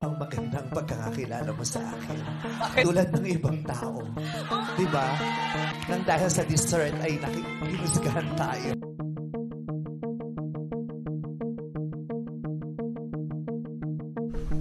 Ang magandang pagkakakilala mo sa akin. Tulad ng ibang tao. Di ba? Nang dahil sa dessert ay nakikinisgahan tayo.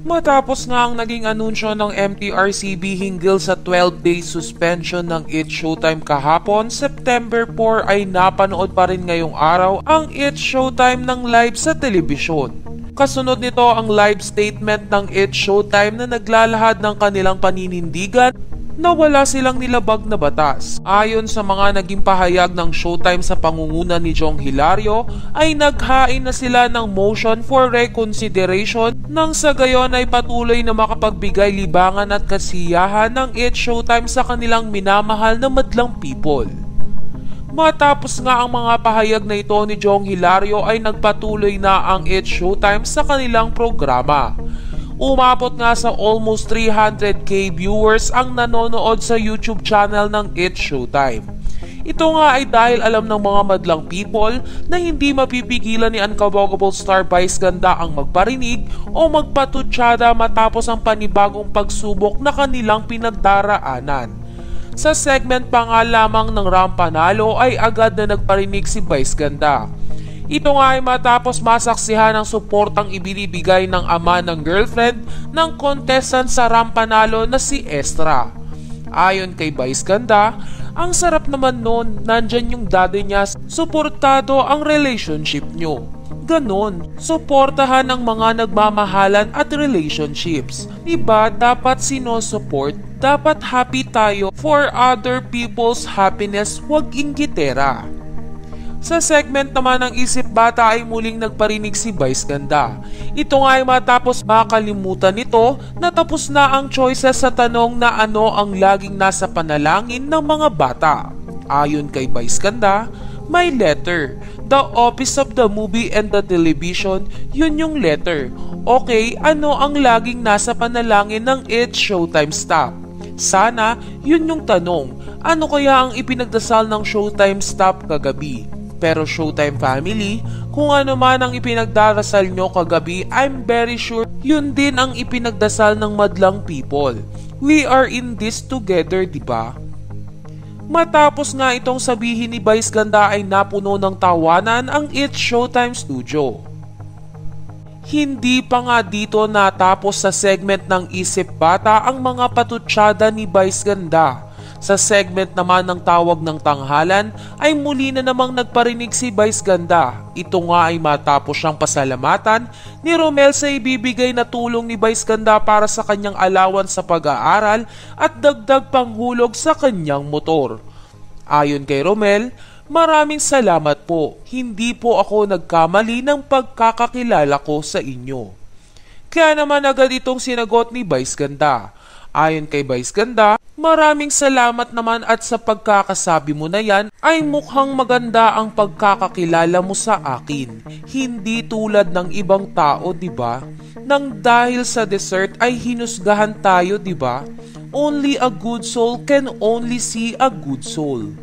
Matapos nga ang naging anunsyo ng MTRCB hinggil sa 12-day suspension ng It's Showtime kahapon, September 4 ay napanood pa rin ngayong araw ang It's Showtime ng live sa telebisyon. Kasunod nito ang live statement ng It's Showtime na naglalahad ng kanilang paninindigan na wala silang nilabag na batas. Ayon sa mga naging pahayag ng Showtime sa pangunguna ni Jong Hilario, ay naghain na sila ng motion for reconsideration nang sa gayon ay patuloy na makapagbigay libangan at kasiyahan ng It's Showtime sa kanilang minamahal na madlang people. Matapos nga ang mga pahayag na ito ni Jong Hilario ay nagpatuloy na ang It's Showtime sa kanilang programa. Umabot nga sa almost 300k viewers ang nanonood sa YouTube channel ng It's Showtime. Ito nga ay dahil alam ng mga madlang people na hindi mapipigilan ni Unkabogoble star Vice Ganda ang magparinig o magpatutsada matapos ang panibagong pagsubok na kanilang pinagdaraanan. Sa segment pa nga lamang ng Rampanalo ay agad na nagparinig si Vice Ganda. Ito nga ay matapos masaksihan ang suportang ibinibigay ng ama ng girlfriend ng contestant sa Rampanalo na si Estra. Ayon kay Vice Ganda, ang sarap naman nun, nandyan yung daddy niya, suportado ang relationship nyo. Ganon, suportahan ang mga nagmamahalan at relationships. Diba dapat sinusupport, dapat happy tayo for other people's happiness, wag inggitera. Sa segment naman ng Isip Bata ay muling nagparinig si Vice Ganda. Ito nga ay matapos makalimutan nito na tapos na ang choices sa tanong na ano ang laging nasa panalangin ng mga bata. Ayon kay Vice Ganda, may letter. The office of the movie and the television, yun yung letter. Okay, ano ang laging nasa panalangin ng It's Showtime staff? Sana, yun yung tanong. Ano kaya ang ipinagdasal ng Showtime staff kagabi? Pero Showtime family, kung ano man ang ipinagdarasal nyo kagabi, I'm very sure yun din ang ipinagdasal ng madlang people. We are in this together, diba? Matapos nga itong sabihin ni Vice Ganda ay napuno ng tawanan ang It's Showtime studio. Hindi pa nga dito natapos sa segment ng Isip Bata ang mga patutsada ni Vice Ganda. Sa segment naman ng Tawag ng Tanghalan ay muli na namang nagparinig si Vice Ganda. Ito nga ay matapos siyang pasalamatan ni Romel sa ibibigay na tulong ni Vice Ganda para sa kanyang allowance sa pag-aaral at dagdag panghulog sa kanyang motor. Ayon kay Romel, maraming salamat po. Hindi po ako nagkamali ng pagkakakilala ko sa inyo. Kaya naman agad itong sinagot ni Vice Ganda. Ayon kay Vice Ganda, maraming salamat naman at sa pagkakasabi mo na yan ay mukhang maganda ang pagkakakilala mo sa akin. Hindi tulad ng ibang tao, diba? Nang dahil sa dessert ay hinusgahan tayo, diba? Only a good soul can only see a good soul.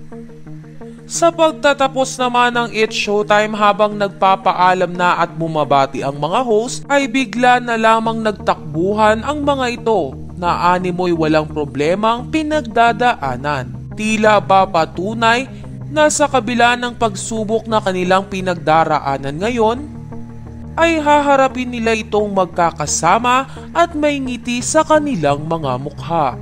Sa pagtatapos naman ng It's Showtime habang nagpapaalam na at bumabati ang mga host ay bigla na lamang nagtakbuhan ang mga ito na animoy walang problemang pinagdadaanan. Tila ba patunay na sa kabila ng pagsubok na kanilang pinagdaraanan ngayon ay haharapin nila itong magkakasama at may ngiti sa kanilang mga mukha.